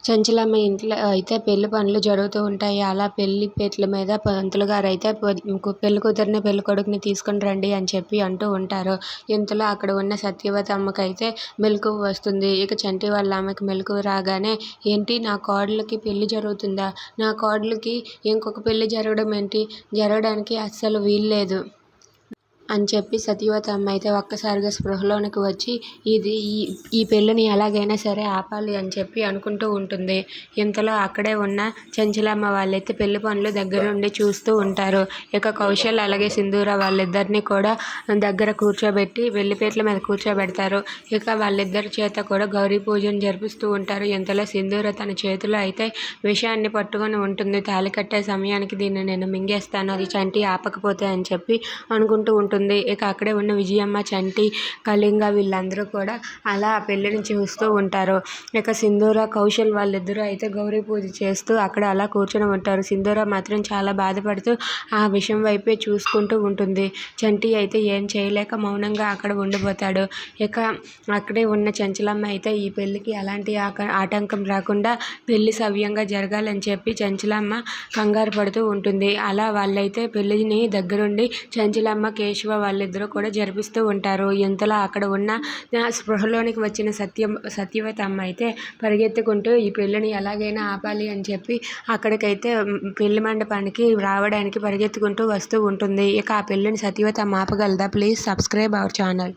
చంచలమ్మ ఇంట్లో అయితే పెళ్లి పనులు జరుగుతూ ఉంటాయి. అలా పెళ్లి పీటల మీద పంతులు గారైతే పెళ్లి కూతురిని పెళ్లి కొడుకుని తీసుకుని రండి అని చెప్పి అంటూ ఉంటారు. ఇంతలో అక్కడ ఉన్న సత్యవతి అమ్మకైతే మెలకువ వస్తుంది. ఇక చంటి వాళ్ళ ఆమెకి మెలకువ రాగానే, ఏంటి నా కోడలికి పెళ్లి జరుగుతుందా, నా కోడలికి ఇంకొక పెళ్లి జరగడం ఏంటి, జరగడానికి అస్సలు వీల్లేదు అని చెప్పి సత్యవతి అమ్మ అయితే ఒక్కసారిగా స్పృహలోనికి వచ్చి ఈ పెళ్ళిని ఎలాగైనా సరే ఆపాలి అని చెప్పి అనుకుంటూ ఉంటుంది. ఇంతలో అక్కడే ఉన్న చంచలమ్మ వాళ్ళైతే పెళ్లి పనులు దగ్గరుండి చూస్తూ ఉంటారు. ఇక కౌశల్ అలాగే సింధూర వాళ్ళిద్దరిని కూడా దగ్గర కూర్చోబెట్టి పెళ్లిపీటల మీద కూర్చోబెడతారు. ఇక వాళ్ళిద్దరి చేత కూడా గౌరీ పూజను జరిపిస్తూ ఉంటారు. ఇంతలో సింధూర తన చేతిలో అయితే విషయాన్ని పట్టుకొని ఉంటుంది. తాళి కట్టే సమయానికి దీన్ని నేను మింగేస్తాను, అది చంటి ఆపకపోతే అని చెప్పి అనుకుంటూ ఉంటుంది. ఇక అక్కడే ఉన్న విజయమ్మ, చంటి, కళింగ వీళ్ళందరూ కూడా అలా పెళ్లిని చూస్తూ ఉంటారు. ఇక సింధూర, కౌశల్ వాళ్ళిద్దరూ అయితే గౌరీ పూజ చేస్తూ అక్కడ అలా కూర్చొని ఉంటారు. సింధూర మాత్రం చాలా బాధపడుతూ ఆ విషయం వైపే చూసుకుంటూ ఉంటుంది. చంటి అయితే ఏం చేయలేక మౌనంగా అక్కడ ఉండిపోతాడు. ఇక అక్కడే ఉన్న చంచలమ్మ అయితే ఈ పెళ్లికి ఎలాంటి ఆటంకం రాకుండా పెళ్లి సవ్యంగా జరగాలని చెప్పి చంచలమ్మ కంగారు పడుతూ ఉంటుంది. అలా వాళ్ళైతే పెళ్లిని దగ్గరుండి చంచలమ్మ, కేశవ వాళ్ళిద్దరూ కూడా జరిపిస్తూ ఉంటారు. ఇంతలో అక్కడ ఉన్న స్పృహలోనికి వచ్చిన సత్యవతి అమ్మ అయితే పరిగెత్తుకుంటూ ఈ పెళ్లిని ఎలాగైనా ఆపాలి అని చెప్పి అక్కడికైతే పెళ్లి మండపానికి రావడానికి పరిగెత్తుకుంటూ వస్తూ ఉంటుంది. ఇక ఆ పెళ్లిని సత్యవతి అమ్మ ఆపగలదా? Please subscribe our channel.